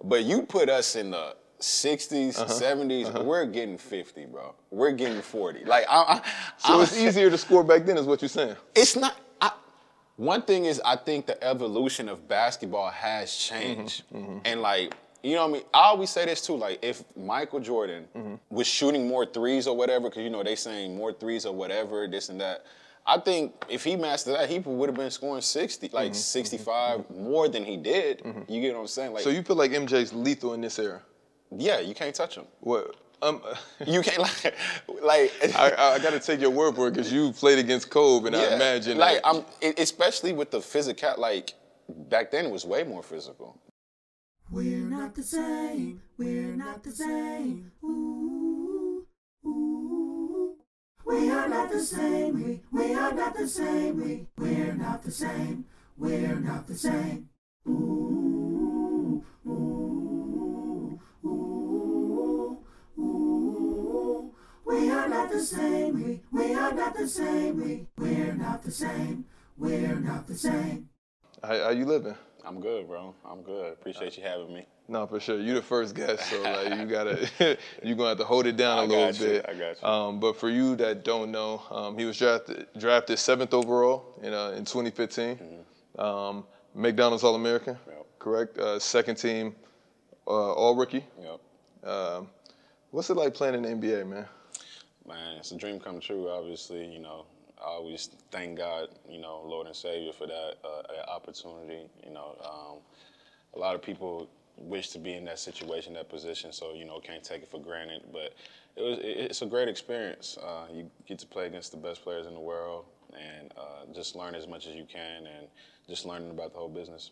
But you put us in the 60s, 70s, we're getting 50, bro. We're getting 40. Like, so it's easier to score back then is what you're saying? It's not. One thing is, I think the evolution of basketball has changed. And, like, you know what I mean? I always say this, too. Like, if Michael Jordan was shooting more threes or whatever, because, you know, they saying more threes or whatever, this and that, I think if he mastered that, he would have been scoring 60, like 65 more than he did. You get what I'm saying? Like, so you feel like MJ's lethal in this era? Yeah, you can't touch him. What? You can't, like I got to take your word for it because you played against Kobe, and I imagine like especially with the physical, like back then it was way more physical. We're not the same. We're not the same. Ooh, ooh. We are not the same. We are not the same. We're not the same. We're not the same. Ooh, ooh, ooh, ooh. We are not the same. We are not the same. We're not the same. We're not the same. How you living? I'm good, bro. I'm good. Appreciate you having me. No, for sure. You the first guest, so like you're gonna have to hold it down a little bit. I got you. But for you that don't know, he was drafted 7th overall in 2015. McDonald's All-American, correct? Second team All-Rookie. Yep. What's it like playing in the NBA, man? Man, it's a dream come true, obviously. You know, I always thank God, you know, Lord and Savior for that opportunity. You know, a lot of people wish to be in that situation, that position, so, you know, can't take it for granted. But it's a great experience. You get to play against the best players in the world and just learn as much as you can and just learning about the whole business.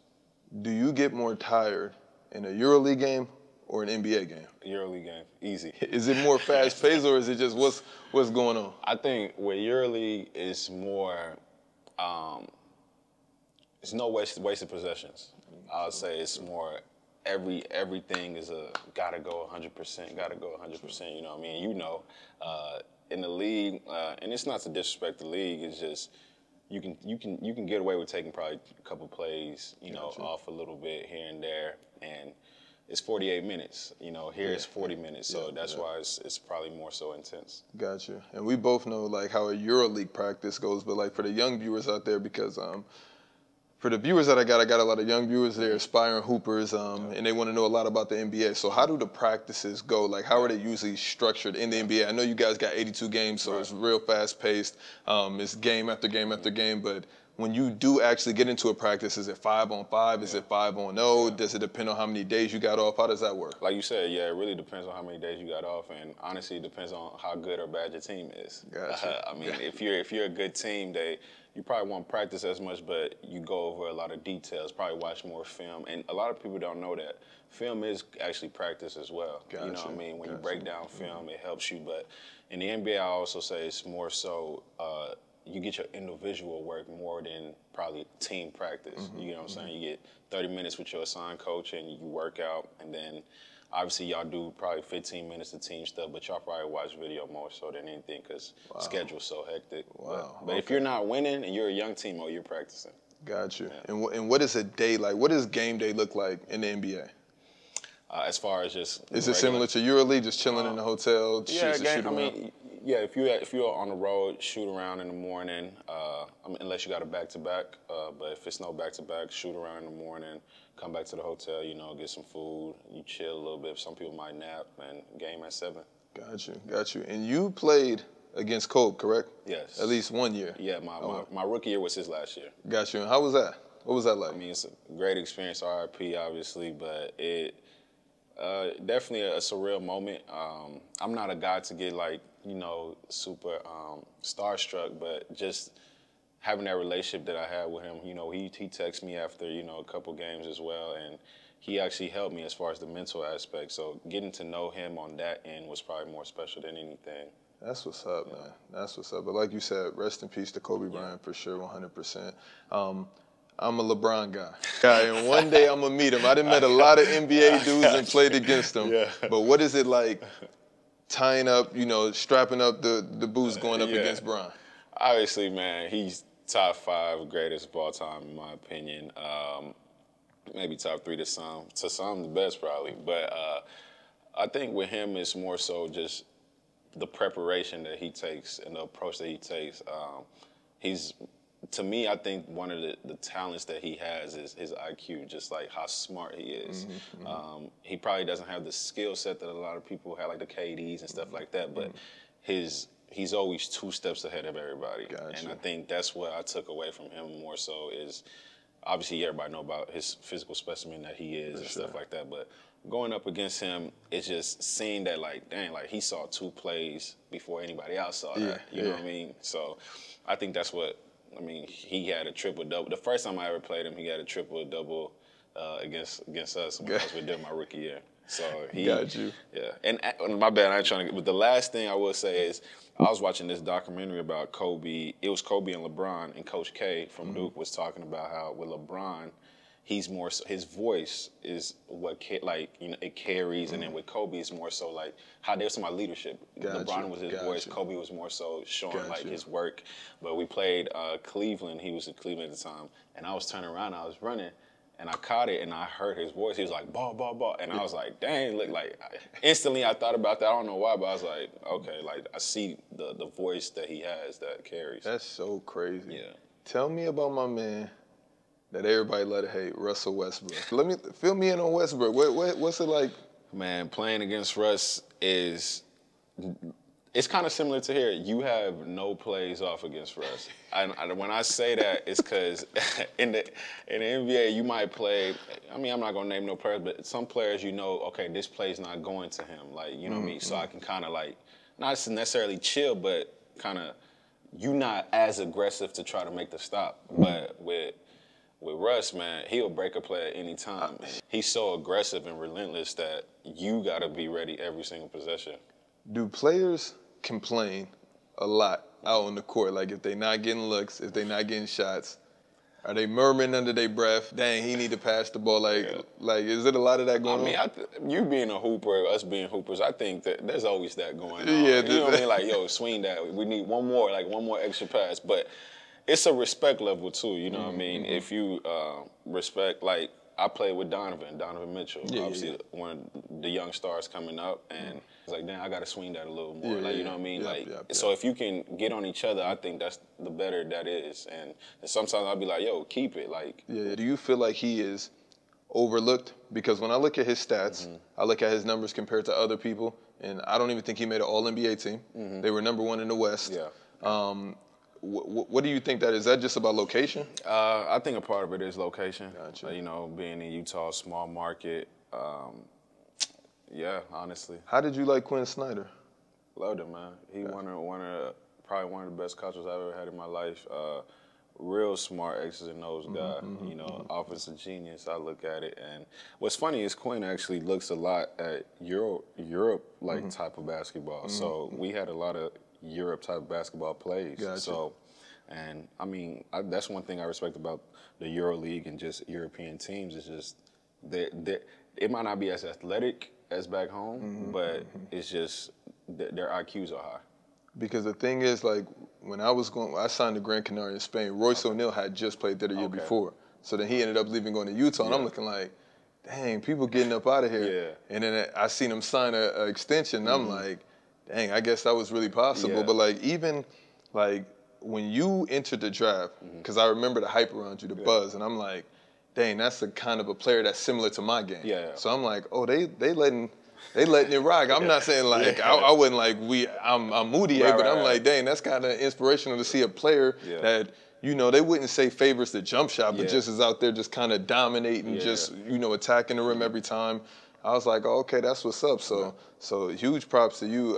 Do you get more tired in a EuroLeague game or an NBA game? EuroLeague game, easy. Is it more fast-paced or is it just what's going on? I think with EuroLeague is more, it's no wasted possessions. I would say it's more everything is gotta go 100%, gotta go 100%. You know what I mean? You know, in the league, and it's not to disrespect the league. It's just you can get away with taking probably a couple plays, you know, off a little bit here and there, and it's 48 minutes. You know, here it's 40 minutes, so that's why it's probably more so intense. Gotcha. And we both know like how a EuroLeague practice goes, but like for the young viewers out there, because for the viewers that I got a lot of young viewers. They're aspiring hoopers, and they want to know a lot about the NBA. So how do the practices go? Like, how are they usually structured in the NBA? I know you guys got 82 games, so it's real fast-paced. It's game after game after game. But when you do actually get into a practice, is it 5-on-5? Is it 5-on-0? Does it depend on how many days you got off? How does that work? Like you said, yeah, it really depends on how many days you got off, and honestly, it depends on how good or bad your team is. Gotcha. I mean, if you're a good team, you probably won't practice as much, but you go over a lot of details, probably watch more film. And a lot of people don't know that film is actually practice as well. Gotcha. You know what I mean? When you break down film, it helps you. But in the NBA, I also say it's more so you get your individual work more than probably team practice. You know what I'm saying? You get 30 minutes with your assigned coach and you work out, and then obviously y'all do probably 15 minutes of team stuff, but y'all probably watch video more so than anything because schedule's so hectic. But if you're not winning and you're a young team, you're practicing. Got you. Yeah. And what is a day like? What does game day look like in the NBA? As far as just is it similar to EuroLeague, just chilling in the hotel? Shoot around? Yeah, if you're on the road, shoot around in the morning. Unless you got a back-to-back, but if it's no back-to-back, shoot around in the morning. Come back to the hotel, you know, get some food. You chill a little bit. Some people might nap, and game at 7. Got you. And you played against Kobe, correct? Yes. At least 1 year. Yeah, my rookie year was his last year. Got you. And how was that? What was that like? I mean, it's a great experience, RIP, obviously, but it definitely a surreal moment. I'm not a guy to get like, you know, super starstruck, but just having that relationship that I had with him, you know, he texted me after, you know, a couple games as well, and he actually helped me as far as the mental aspect. So getting to know him on that end was probably more special than anything. That's what's up, man. That's what's up. But like you said, rest in peace to Kobe Bryant for sure, 100%. I'm a LeBron guy, and one day I'm gonna meet him. I done met a lot of NBA dudes and played against them. Yeah. But what is it like tying up, you know, strapping up the boots going up against Bron? Obviously, man, he's top 5 greatest of all time in my opinion. maybe top 3 to some the best probably. But I think with him it's more so just the preparation that he takes and the approach that he takes. He's, to me, I think one of the talents that he has is his IQ, just like how smart he is. He probably doesn't have the skill set that a lot of people have, like the KDs and stuff like that, but he's always 2 steps ahead of everybody. Gotcha. And I think that's what I took away from him more so is, obviously everybody know about his physical specimen that he is and stuff like that, but going up against him, it's just seeing that, like, dang, like he saw 2 plays before anybody else saw that. You know what I mean? So I think that's what, I mean, he had a triple-double. The first time I ever played him, he had a triple-double against us when I was with them my rookie year. So he got you. Yeah. And my bad, I ain't trying to, but the last thing I will say is I was watching this documentary about Kobe. It was Kobe and LeBron, and Coach K from Duke was talking about how with LeBron, he's more so, his voice is what it carries, and then with Kobe it's more so like how there's some leadership. LeBron was his voice, Kobe was more so showing like his work. But we played Cleveland. He was in Cleveland at the time, and I was turning around, I was running, and I caught it, and I heard his voice. He was like, ball, ball, ball. And I was like, dang, look, like, instantly I thought about that. I don't know why, but I was like, okay, like, I see the voice that he has that carries. That's so crazy. Yeah. Tell me about my man that everybody love to hate, Russell Westbrook. Fill me in on Westbrook. What's it like? Man, playing against Russ is, it's kind of similar to here. You have no plays off against Russ. When I say that, it's because in the NBA, you might play, I mean, I'm not going to name no players, but some players, you know, okay, this play's not going to him. Like, you know what I mean? So I can kind of like, not necessarily chill, but kind of, you not as aggressive to try to make the stop. But with Russ, man, he'll break a play at any time. He's so aggressive and relentless that you got to be ready every single possession. Do players complain a lot out on the court? Like if they not getting looks, if they not getting shots, are they murmuring under their breath, dang, he need to pass the ball? Like is it a lot of that going on? I mean, you being a hooper, us being hoopers, I think that there's always that going on. Yeah, you know what I mean? Like, yo, swing that. We need one more extra pass. But it's a respect level too, you know what I mean? If you respect, like, I played with Donovan Mitchell, obviously one of the young stars coming up, and it's like, damn, I got to swing that a little more. You know what I mean? So if you can get on each other, I think that's the better that is. And sometimes I'll be like, yo, keep it. Like, do you feel like he is overlooked? Because when I look at his stats, I look at his numbers compared to other people, and I don't even think he made an All-NBA team. They were #1 in the West. What do you think that is? Is that just about location? I think a part of it is location. Gotcha. You know, being in Utah, small market. Yeah, honestly. How did you like Quinn Snyder? Loved him, man. He probably one of the best coaches I've ever had in my life. Real smart X's and O's guy. You know, offensive genius. I look at it, and what's funny is Quinn actually looks a lot at Europe like type of basketball. So we had a lot of Europe type basketball plays. Gotcha. So, and I mean, that's one thing I respect about the Euro League and just European teams is just it might not be as athletic as back home, but it's just their IQs are high. Because the thing is, like, when I signed to Gran Canaria in Spain, Royce O'Neal had just played there the year before. So then he ended up leaving, going to Utah, and I'm looking like, dang, people getting up out of here. And then I seen him sign an extension, and I'm like, dang, I guess that was really possible. But, like, even, like, when you entered the draft, because I remember the hype around you, the buzz, and I'm like, dang, that's the kind of a player that's similar to my game. So I'm like, oh, they letting it rock. I'm not saying, like, I wouldn't, like, I'm Mudiay, but I'm like, dang, that's kind of inspirational to see a player that, you know, they wouldn't say favors the jump shot, but just is out there just kind of dominating, just, you know, attacking the rim every time. I was like, oh, okay, that's what's up. So huge props to you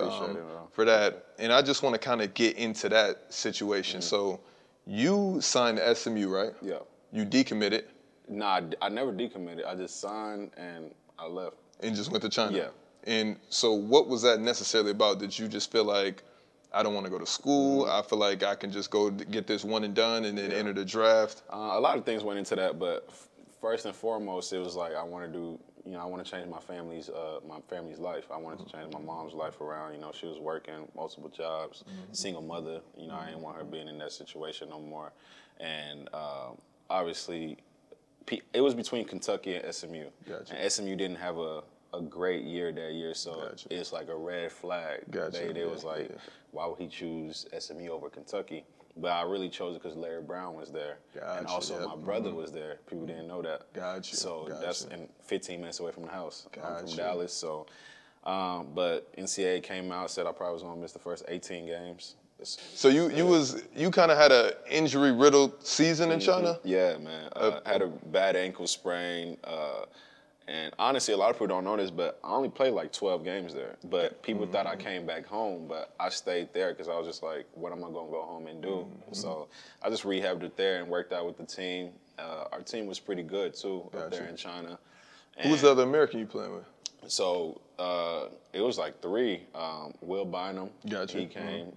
for that. And I just want to kind of get into that situation. So you signed to SMU, right? Yeah. You decommitted. Nah, I never decommitted. I just signed and I left. And just went to China? Yeah. And so what was that necessarily about? Did you just feel like, I don't want to go to school, I feel like I can just go get this one and done and then enter the draft? A lot of things went into that, but first and foremost, it was like I want to change my family's life. I wanted to change my mom's life around. You know, she was working multiple jobs, single mother. You know, I didn't want her being in that situation no more. And obviously, it was between Kentucky and SMU. Gotcha. And SMU didn't have a great year that year, so Gotcha. it's like a red flag. Gotcha. They was like, why would he choose SMU over Kentucky? But I really chose it because Larry Brown was there. Gotcha. And also Yep. my brother was there. People didn't know that. Gotcha. So Gotcha. that's 15 minutes away from the house. I'm Gotcha. from Dallas, so. But NCAA came out, said I probably was going to miss the first 18 games. So you kind of had an injury-riddled season in China? Yeah, man. I had a bad ankle sprain. And honestly, a lot of people don't know this, but I only played like 12 games there. But people thought I came back home, but I stayed there because I was just like, what am I going to go home and do? So I just rehabbed it there and worked out with the team. Our team was pretty good, too, up there in China. And who was the other American you playing with? So it was like 3. Will Bynum, Gotcha. he came.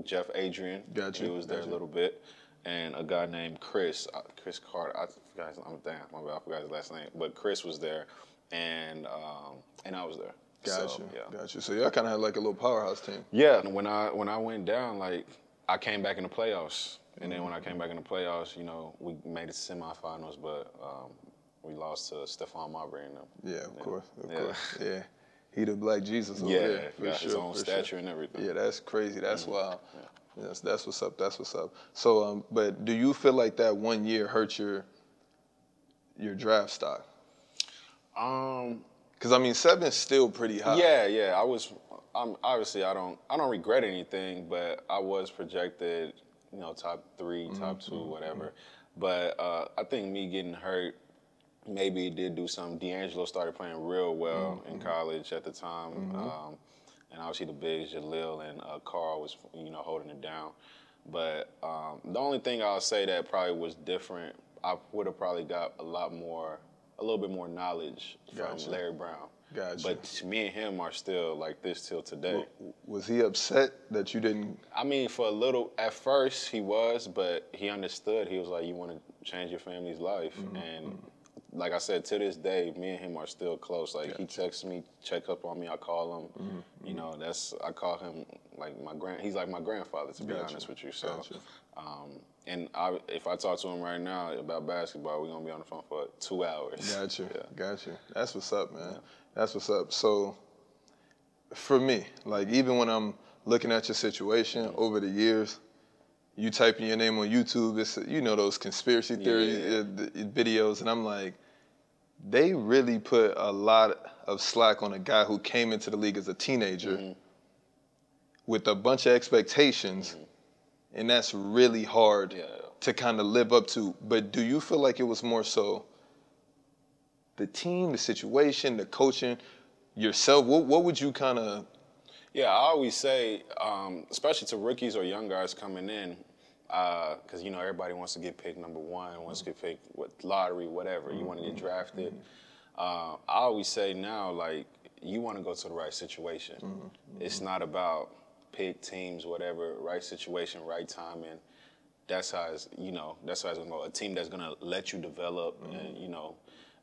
Jeff Adrian, Gotcha. he was there a little bit. And a guy named Chris Carter. I forgot his name. Damn, my bad, I forgot his last name. But Chris was there, and I was there. Gotcha. So, yeah. Gotcha. So y'all kind of had like a little powerhouse team. Yeah. And when I went down, like I came back in the playoffs, and then when I came back in the playoffs, you know, we made it to semifinals, but we lost to Stephon Marbury and them. Yeah, of course. Yeah. He the Black Jesus over Yeah, there. got his own statue and everything. Yeah, that's crazy. That's wild. Yeah. Yes, that's what's up. That's what's up. So, but do you feel like that 1 year hurt your draft stock? Because I mean, 7's still pretty high. Yeah. Obviously, I don't regret anything, but I was projected, you know, top 3, top 2, whatever. But I think me getting hurt, maybe it did do something. D'Angelo started playing real well in college at the time. And obviously the bigs, Jalil and Carl was, you know, holding it down. But the only thing I'll say that probably was different, I would have probably got a little bit more knowledge from Larry Brown. Gotcha. But me and him are still like this till today. Was he upset that you didn't? I mean, for a little, at first he was, but he understood. He was like, you want to change your family's life. And like I said, to this day, me and him are still close. Like he texts me, check up on me, I call him. You know, I call him like he's like my grandfather, to be honest with you. So, and if I talk to him right now about basketball, we're gonna be on the phone for 2 hours. Gotcha. That's what's up, man. That's what's up. So, for me, like even when I'm looking at your situation over the years, you typing your name on YouTube, it's, you know, those conspiracy theory videos, and I'm like, they really put a lot of slack on a guy who came into the league as a teenager with a bunch of expectations, and that's really hard to kind of live up to. But do you feel like it was more so the team, the situation, the coaching, yourself? What would you kind of... Yeah, I always say, especially to rookies or young guys coming in, because, you know, everybody wants to get picked number 1, wants to get picked with lottery, whatever. You want to get drafted. I always say now, like, you want to go to the right situation. It's not about pick teams, whatever, right situation, right timing. That's how it's, you know, that's how it's going to go. A team that's going to let you develop and, you know,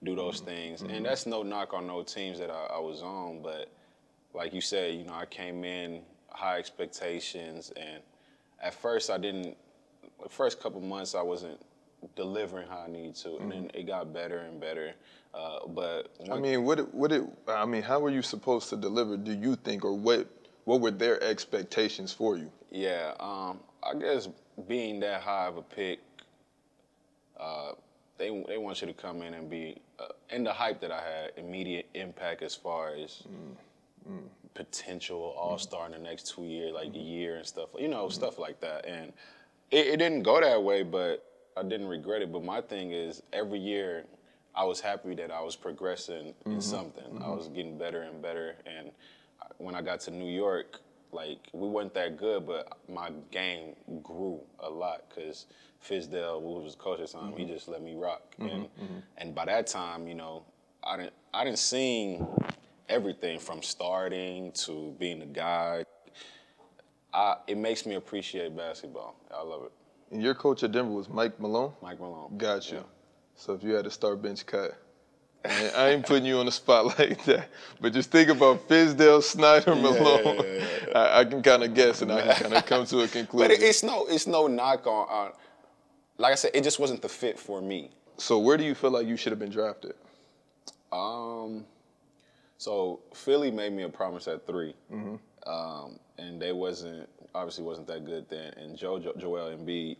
do those things. And that's no knock on no teams that I was on, but like you said, you know, I came in high expectations, and at first the first couple months I wasn't delivering how I needed to, and then it got better and better. But I mean, how were you supposed to deliver, do you think, or what were their expectations for you? Yeah, I guess being that high of a pick, they want you to come in and be, and the hype that I had, immediate impact as far as potential all-star in the next 2 years, like a year and stuff, you know, stuff like that. And it didn't go that way, but I didn't regret it. But my thing is, every year I was happy that I was progressing in something. I was getting better and better. And when I got to New York, like, we weren't that good, but my game grew a lot because Fizdale, who was the coach at the time, he just let me rock. And by that time, you know, I didn't sing everything from starting to being the guy. It makes me appreciate basketball. I love it. And your coach at Denver was Mike Malone? Mike Malone. Gotcha. Yeah. So if you had to start bench cut, I ain't putting you on the spot like that, but just think about Fizdale, Snyder, Malone. I can kind of guess, and I can kind of come to a conclusion. But it's no knock on, like I said, it just wasn't the fit for me. So where do you feel like you should have been drafted? So Philly made me a promise at 3, and they obviously wasn't that good then. And Joel Embiid,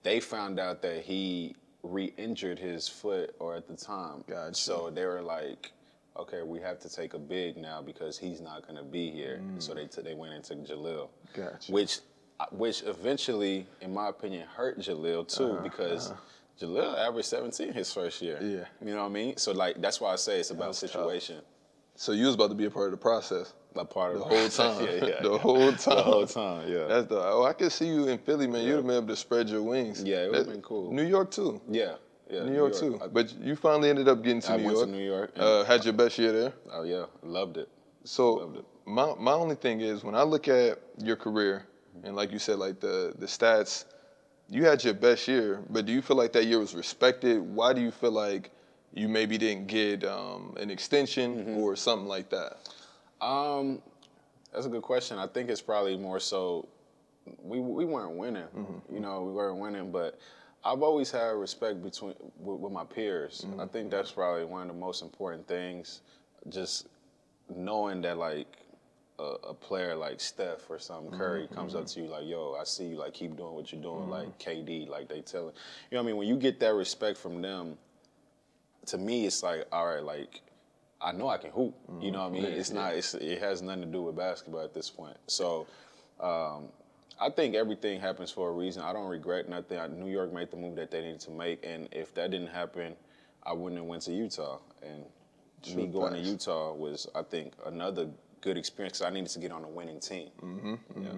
they found out that he re-injured his foot, or at the time. Gotcha. So they were like, okay, we have to take a big now because he's not going to be here. So they went and took Jalil, Gotcha. which eventually, in my opinion, hurt Jalil too because Jalil averaged 17 his first year. Yeah. You know what I mean? So like that's why I say it's about situation. So you was about to be a part of the process. A part of The whole time. yeah. The whole time. The whole time, yeah. That's I could see you in Philly, man. You'd have been able to spread your wings. Yeah, it would have been cool. New York too. Yeah. New York too. But you finally ended up getting to New York. I went to New York. Had your best year there. Oh yeah, loved it. So Loved it. my only thing is when I look at your career and like you said, like the stats, you had your best year, but do you feel like that year was respected? Why do you feel like you maybe didn't get an extension or something like that? That's a good question. I think it's probably more so we weren't winning. You know, we weren't winning, but I've always had respect with my peers. I think that's probably one of the most important things. Just knowing that like a player like Steph or something, Curry comes up to you like, yo, I see you, like keep doing what you're doing, like KD, like they telling, you know what I mean? When you get that respect from them, to me it's like, all right, like I know I can hoop. You know what I mean? It has nothing to do with basketball at this point. So I think everything happens for a reason. I don't regret nothing. New York made the move that they needed to make, and if that didn't happen, I wouldn't have went to Utah. And me going to Utah was, I think, another good experience because I needed to get on a winning team. Yeah.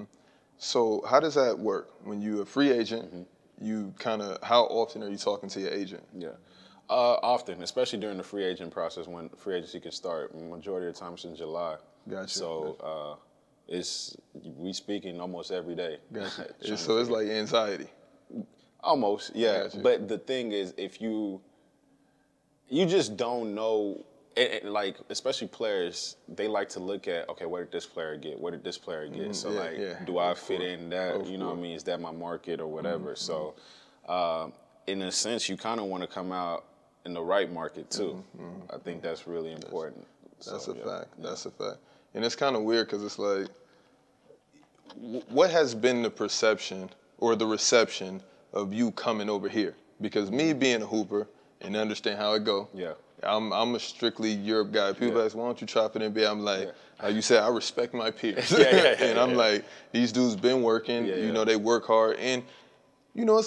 So how does that work? When you're a free agent, you how often are you talking to your agent? Yeah. Often, especially during the free agent process when free agency can start. Majority of the time it's in July. Gotcha. So we speaking almost every day. Gotcha. So it's like anxiety. Almost, yeah. Gotcha. But the thing is, if you just don't know, like especially players, they like to look at, okay, what did this player get? What did this player get? So do I fit in that? You know what I mean? Is that my market or whatever? So in a sense, you kind of want to come out in the right market too. I think that's really important. That's a fact. That's a fact. And it's kind of weird because it's like, what has been the perception or the reception of you coming over here? Because me being a hooper and understand how it go, I'm a strictly Europe guy. People ask, why don't you try for the NBA? I'm like, like you said, I respect my peers. And I'm like, these dudes been working. You know, they work hard. And, you know,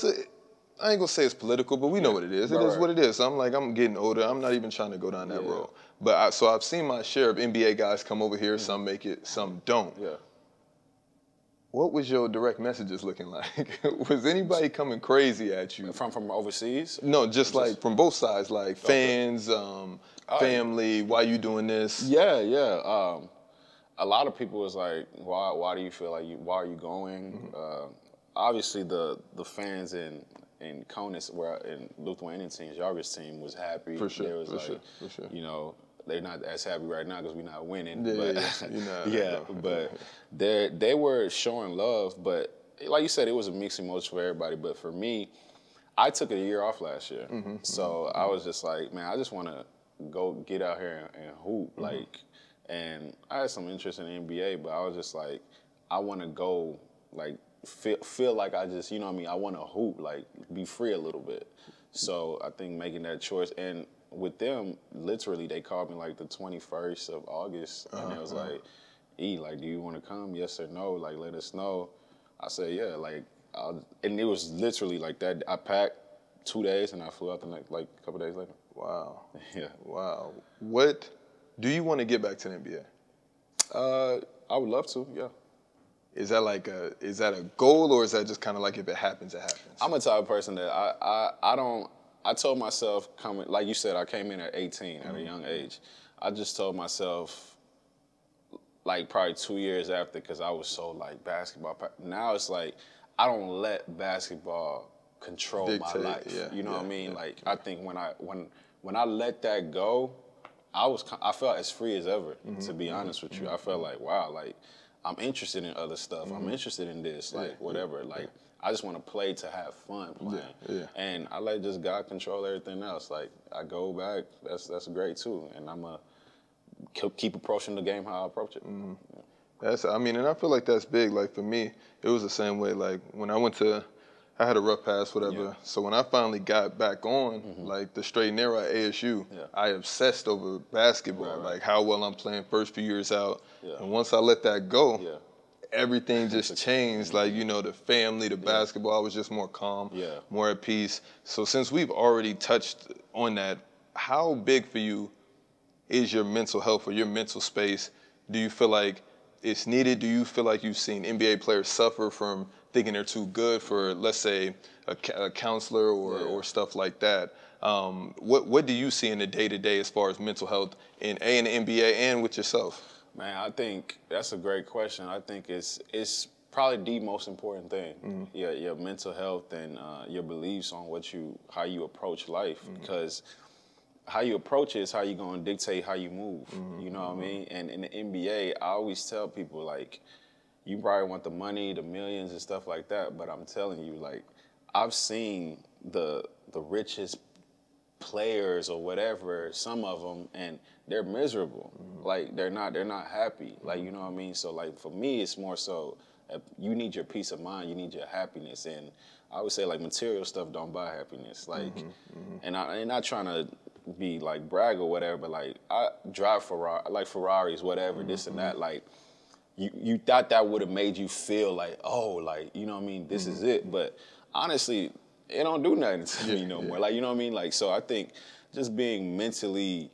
I ain't gonna say it's political, but we know what it is. It is what it is. So I'm like, I'm getting older. I'm not even trying to go down that road. But so I've seen my share of NBA guys come over here. Some make it, some don't. What was your direct messages looking like? Was anybody coming crazy at you? From overseas? No, just like from both sides, like fans, family. Why you doing this? Yeah. A lot of people was like, why do you feel like why are you going? Obviously, the fans in Conus, in Lithuanian teams, Jarvis team was happy. For sure. They was For sure. You know, they're not as happy right now because we're not winning. But they were showing love. But like you said, it was a mixed emotion for everybody. But for me, I took a year off last year, so I was just like, man, I just want to go get out here and hoop, and I had some interest in the NBA, but I was just like, I want to go, like, feel like I just, you know what I mean, I want to hoop, like, be free a little bit. So I think making that choice, and with them, literally, they called me like the 21st of August, and it was like, like, do you want to come? Yes or no? Like, let us know. I said, yeah, like, and it was literally like that. I packed 2 days, and I flew out the next, like, a couple days later. Wow. Yeah. Wow. What do you want to get back to the NBA? I would love to, yeah. Is that a goal, or is that just kind of like if it happens, it happens? I'm a type of person that I told myself coming, like you said, I came in at 18 at a young age. I just told myself, like probably 2 years after, because I was so like basketball. Now it's like I don't let basketball control my life. You know what I mean? Like I think when I let that go, I felt as free as ever. To be honest with you, I felt like wow, like I'm interested in other stuff. I'm interested in this, like whatever. Like I just want to play to have fun playing. Yeah. And I let just God control everything else. Like, I go back, that's great too. And I'm going to keep approaching the game how I approach it. Mm-hmm. And I feel like that's big. Like, for me, it was the same way. Like, when I had a rough pass, whatever. Yeah. So when I finally got back on, like the straight and narrow at ASU, I obsessed over basketball, like how well I'm playing first few years out. Yeah. And once I let that go, everything just changed. Like, the family, the basketball, I was just more calm, more at peace. So since we've already touched on that, how big for you is your mental health or your mental space? Do you feel like it's needed? Do you feel like you've seen NBA players suffer from thinking they're too good for, let's say, a counselor or stuff like that? What do you see in the day-to-day as far as mental health in the NBA and with yourself? Man, I think that's a great question. I think it's probably the most important thing. Your mental health and your beliefs on how you approach life, because how you approach it is how you're going to dictate how you move. You know what I mean? And in the NBA, I always tell people, like, you probably want the money, the millions and stuff like that, but I'm telling you, like, I've seen the richest players or whatever, some of them, and they're miserable. Like, they're not happy. Like, you know what I mean? So, like, for me, it's more so you need your peace of mind, you need your happiness, and I would say, like, material stuff don't buy happiness. Like, and I'm not trying to be like brag or whatever, but like I drive Ferraris, whatever, this and that. Like, you thought that would have made you feel like, oh, like, you know what I mean, this is it. But honestly, it don't do nothing to me no more. Like, you know what I mean? Like, so I think just being mentally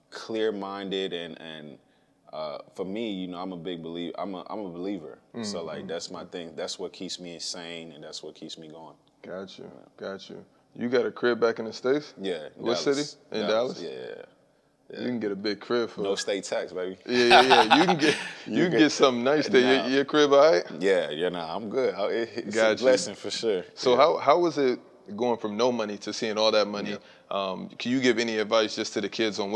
clear-minded and for me, I'm a big believer. I'm a believer. So like that's my thing. That's what keeps me sane and that's what keeps me going. Got you. You got a crib back in the States? Yeah. What city? In Dallas? Yeah. You can get a big crib for no state tax, baby. Yeah. You can get something nice there. Your crib, all right? Yeah. I'm good. It's a blessing for sure. So how was it going from no money to seeing all that money? Can you give any advice just to the kids on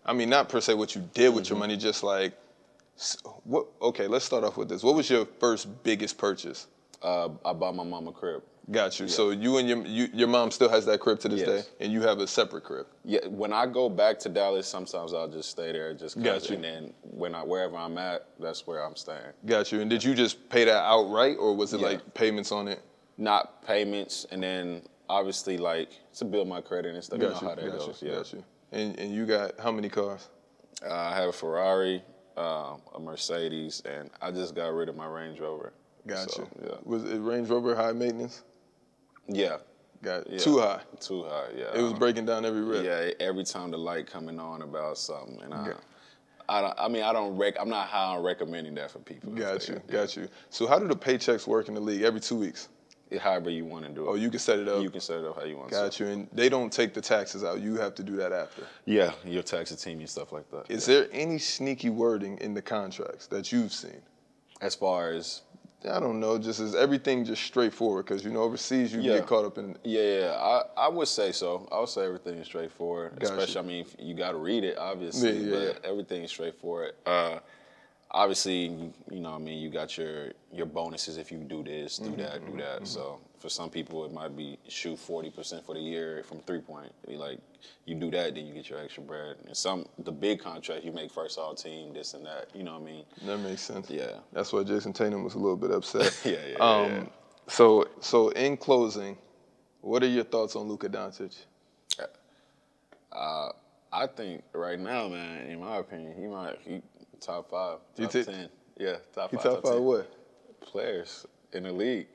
not per se what you did with your money, just like okay, let's start off with this. What was your first biggest purchase? I bought my mom a crib. Got you. Yeah. So you and your mom still has that crib to this day, and you have a separate crib. Yeah. When I go back to Dallas, sometimes I'll just stay there, Got you. And then wherever I'm at, that's where I'm staying. Got you. And did you just pay that outright, or was it like payments on it? Not payments, and then obviously like to build my credit and stuff. You know how that goes. Got you. And you got how many cars? I have a Ferrari, a Mercedes, and I just got rid of my Range Rover. Got you. Yeah. Was it Range Rover high maintenance? Yeah. Too high. Too high, yeah. It was breaking down every rip. Yeah, every time the light coming on about something, and I'm not high on recommending that for people. Got you. So how do the paychecks work in the league? Every 2 weeks? However you want to do it. Oh, you can set it up? You can set it up how you want to. Got you. And they don't take the taxes out. You have to do that after. Yeah, your tax team and stuff like that. Is there any sneaky wording in the contracts that you've seen? As far as? I don't know, just is everything just straightforward? Because, overseas you get caught up in... Yeah, I would say so. I would say everything is straightforward. Especially, you got to read it, obviously, but everything is straightforward. Obviously, you got your bonuses if you do this, do that. So for some people, it might be shoot 40% for the year from 3-point. Like, you do that, then you get your extra bread. And the big contract, you make first all team, this and that. You know what I mean? That makes sense. Yeah. That's why Jason Tatum was a little bit upset. Yeah. So in closing, what are your thoughts on Luka Doncic? I think right now, man, in my opinion, he top 5, top 10. Yeah, top 5. Top 5 what? Players in the league.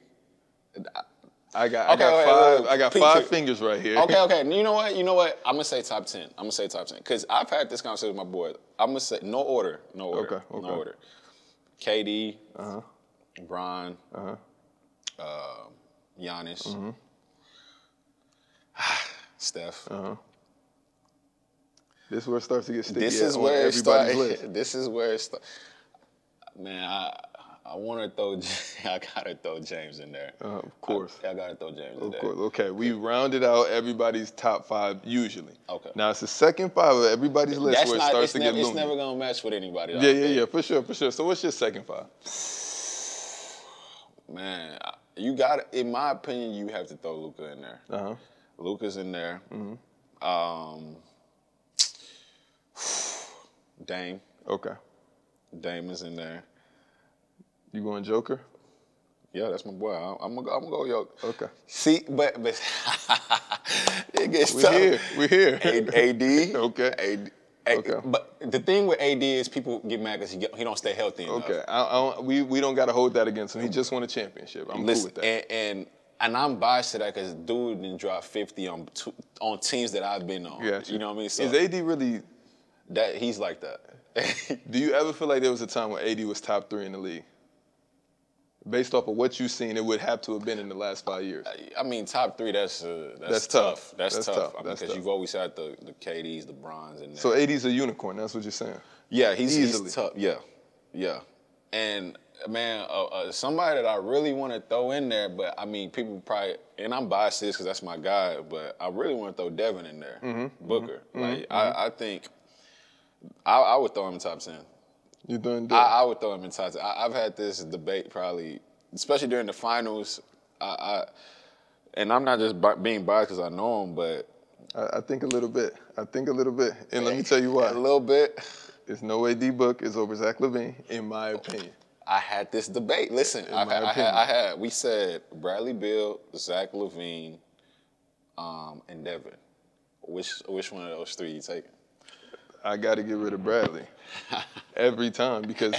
I got five fingers right here. Okay. You know what? I'm gonna say top 10. Because I've had this conversation with my boy. I'm gonna say no order. Okay. No order. KD, Bron, Giannis, Steph. This is where it starts to get sticky. This is where it starts. Man, I want to I gotta throw James in there. Of course. I gotta throw James in there. Of course. Okay, we rounded out everybody's top 5 usually. Okay. Now it's the second 5 of everybody's list where it starts to get looming. It's never gonna match with anybody. Yeah, for sure. So what's your second 5? Man, you got, in my opinion, you have to throw Luka in there. Uh-huh. Luka's in there. Dame. Okay. Dame is in there. You going Joker? Yeah, that's my boy. I'm gonna go Joker. Okay. See, but it gets We tough. here. We here. AD. Okay. Okay. But the thing with AD is people get mad because he don't stay healthy enough. Okay. We don't got to hold that against him. He just won a championship. I'm cool with that. And I'm biased to that because dude didn't drop 50 on teams that I've been on. Gotcha. You know what I mean? So is AD really? that he's like that. Do you ever feel like there was a time when AD was top 3 in the league? Based off of what you've seen, it would have to have been in the last 5 years. I mean, top 3, that's tough. That's tough. That's Because tough. you've always had the KDs, the Brons, and So AD's a unicorn. That's what you're saying. yeah, he's Easily. tough. Yeah. And man, somebody that I really want to throw in there, but I mean, people probably, and I'm biased to this because that's my guy, but I really want to throw Devin in there, Booker. I think I would throw him in top 10. You doing good. I would throw him in top 10. I've had this debate probably, especially during the finals. And I'm not just being biased because I know him, but I think a little bit. And let me tell you why. a little bit. It's no way D-Book is over Zach LaVine, in my opinion. I had this debate. Listen, we said Bradley Beal, Zach LaVine, and Devin. Which one of those 3 you taking? I got to get rid of Bradley every time because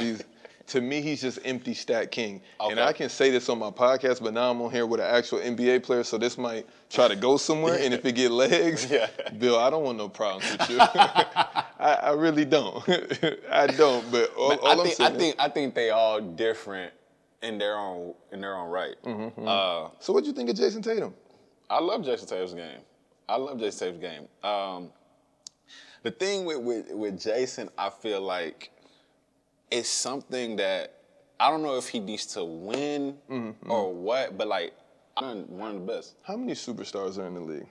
to me, he's just empty stat king. Okay. And I can say this on my podcast, but now I'm on here with an actual NBA player, so this might try to go somewhere. And if it get legs, Bill, I don't want no problems with you. I really don't. I don't. But I think they all different in their own right. So what do you think of Jason Tatum? I love Jason Tatum's game. The thing with Jason, I feel like it's something that I don't know if he needs to win or what, but like I'm one of the best. How many superstars are in the league?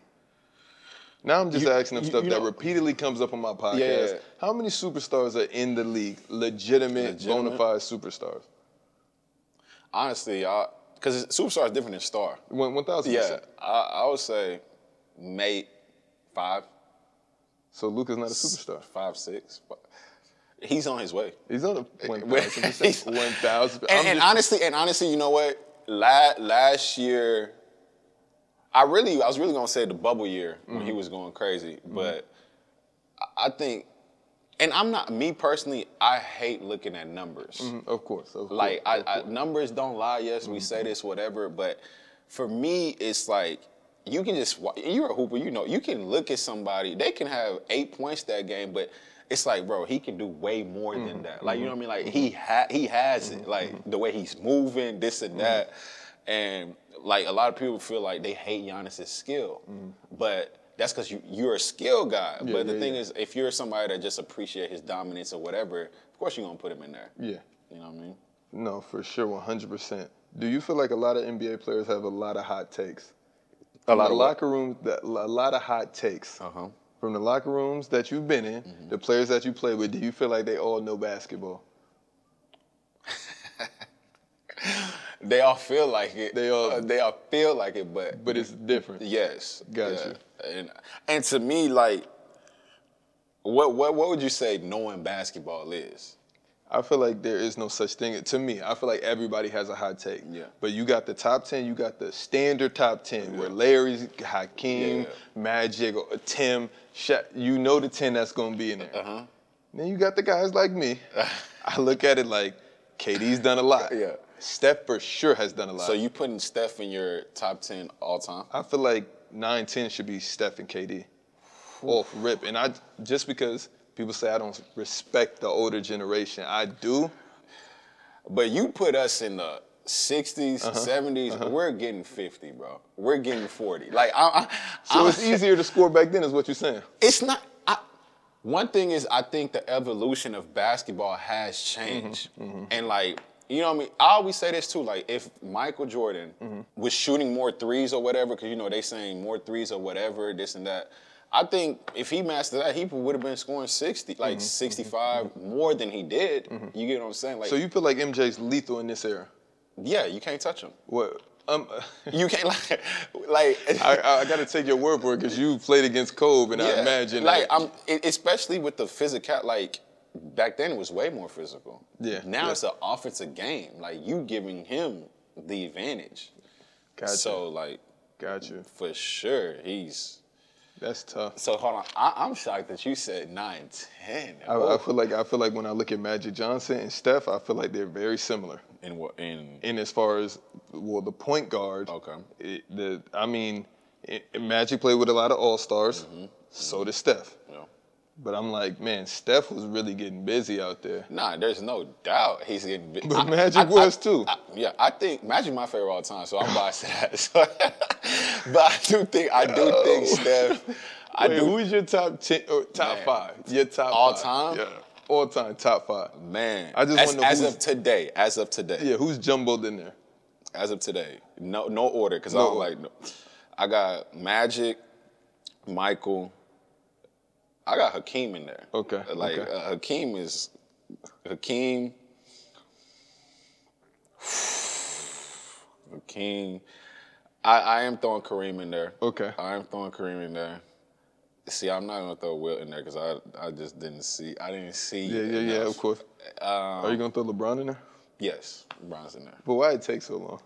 Now I'm just asking them stuff that repeatedly comes up on my podcast. Yeah. How many superstars are in the league? Legitimate? Bona fide superstars. Honestly, because superstar is different than star. 1,000%. Yeah, I would say maybe 5. So Luka's not a superstar. 5, 6. He's on his way. He's on a 1,000%. 1,000%. And honestly, you know what? Last year, I was really gonna say the bubble year when he was going crazy, but I think, and I'm not, me personally, I hate looking at numbers. Of course. Like numbers don't lie. Yes, we say this, whatever, but for me, it's like. You can you're a hooper, you know, you can look at somebody, they can have 8 points that game, but it's like, bro, he can do way more than that. Like, you know what I mean? Like, he has it. Like, the way he's moving, this and that. And, like, a lot of people feel like they hate Giannis's skill. But that's because you're a skill guy. Yeah, but the thing is, if you're somebody that just appreciates his dominance or whatever, of course you're going to put him in there. Yeah. You know what I mean? No, for sure, 100%. Do you feel like a lot of NBA players have a lot of hot takes? A lot of hot takes. From the locker rooms that you've been in, the players that you play with, do you feel like they all know basketball? They all feel like it. They all feel like it, but it's different. Yes, Gotcha. And to me, like, what would you say knowing basketball is? I feel like there is no such thing. To me, I feel like everybody has a hot take. Yeah. But you got the top 10, you got the standard top 10, where Larry's, Hakeem, Magic, or Tim, Shaq, you know the 10 that's going to be in there. Then you got the guys like me. I look at it like, KD's done a lot. Yeah. Steph for sure has done a lot. So you putting Steph in your top 10 all time? I feel like 9, 10 should be Steph and KD. Off rip. And just because people say I don't respect the older generation, I do. But you put us in the 60s, 70s, we're getting 50, bro. We're getting 40. Like, So it's easier to score back then is what you're saying? It's not. One thing is, I think the evolution of basketball has changed. And, like, you know what I mean? I always say this, too. Like, if Michael Jordan was shooting more threes or whatever, because, you know, they saying more threes or whatever, this and that, I think if he mastered that, he would have been scoring 60, like 65 more than he did. You get what I'm saying? Like, so you feel like MJ's lethal in this era? Yeah, you can't touch him. What? You can't like. I got to take your word for it because you played against Kobe, and Yeah, I imagine like that. especially with the physical. Like back then, it was way more physical. Yeah. Now it's an offensive game. Like you giving him the advantage. Gotcha. So like, Gotcha. for sure, That's tough. So hold on, I'm shocked that you said 9'10". I feel like when I look at Magic Johnson and Steph, I feel like they're very similar. In what? In as far as the point guard. Okay. Magic played with a lot of all-stars. Mm-hmm. So did Steph. Yeah. But I'm like, man, Steph was really getting busy out there. Nah, there's no doubt he's getting busy. But Magic was too. I think Magic my favorite all the time, so I'm biased to that. So, but I do think Steph. Who's your top 10 or top 5? Your top all 5. time? Yeah. All time, top 5. Man. I just want to know as of today. Yeah, who's jumbled in there? As of today. No order, because I don't like I got Magic, Michael. I got Hakeem in there. Okay. Like okay. Hakeem. I am throwing Kareem in there. Okay. I am throwing Kareem in there. See, I'm not gonna throw Wilt in there because I just didn't see. I didn't see. Yeah, of course. Are you gonna throw LeBron in there? Yes, LeBron's in there. But why it take so long?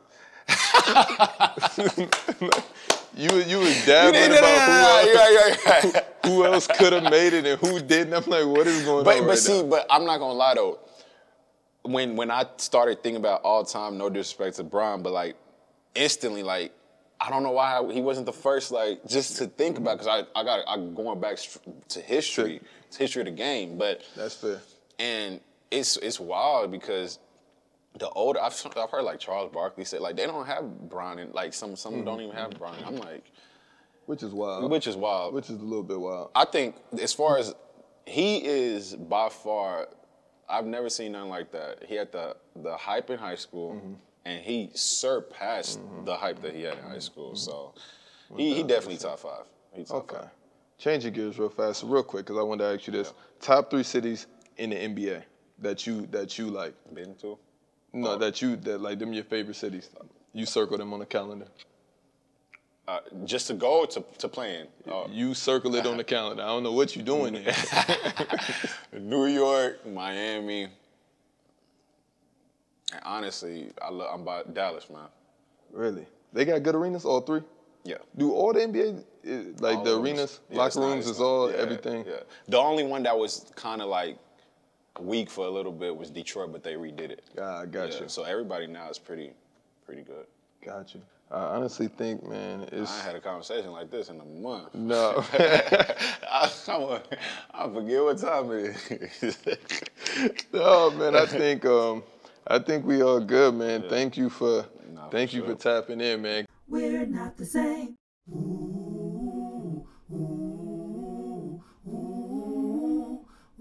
You was dabbling about who else could have made it and who didn't. I'm like, what is going on right now? But I'm not gonna lie though. When I started thinking about all time, no disrespect to Bron, but like instantly, like I don't know why he wasn't the first, like just to think about, because I'm going back to history, to history of the game. But that's fair. And it's wild because the older I've heard like Charles Barkley said, like they don't have Bron, and like some don't even have Bron. I'm like, which is wild. Which is wild. Which is a little bit wild. I think as far as he is by far, I've never seen nothing like that. He had the hype in high school, and he surpassed the hype that he had in high school. So he definitely top 5. He's top 5. Changing gears real fast, real quick, because I wanted to ask you this: top 3 cities in the NBA that you like. Been to? No, that like them your favorite cities. You circle them on the calendar. Just to go to play in. You circle it on the calendar. I don't know what you're doing there. New York, Miami. And honestly, I'm about Dallas, man. Really? They got good arenas, all 3? Yeah. Do all the NBA, like all the arenas, locker rooms is all, everything? Yeah. The only one that was kind of like weak for a little bit was Detroit, but they redid it. I got you. So everybody now is pretty good. Got you. I honestly think, man, I ain't had a conversation like this in a month. No. I forget what time it is. No, man, I think we all good, man. Yeah. Thank you for tapping in, man. We're not the same. Ooh, ooh, ooh, ooh,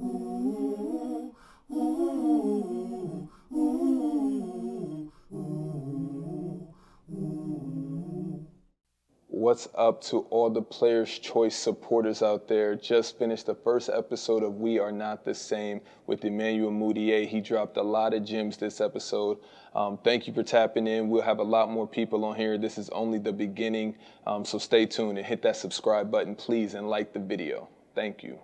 ooh, ooh, ooh, ooh. What's up to all the Players' Choice supporters out there? Just finished the first episode of We Are Not the Same with Emmanuel Muddiay. He dropped a lot of gems this episode. Thank you for tapping in. We'll have a lot more people on here. This is only the beginning, so stay tuned and hit that subscribe button, please, and like the video. Thank you.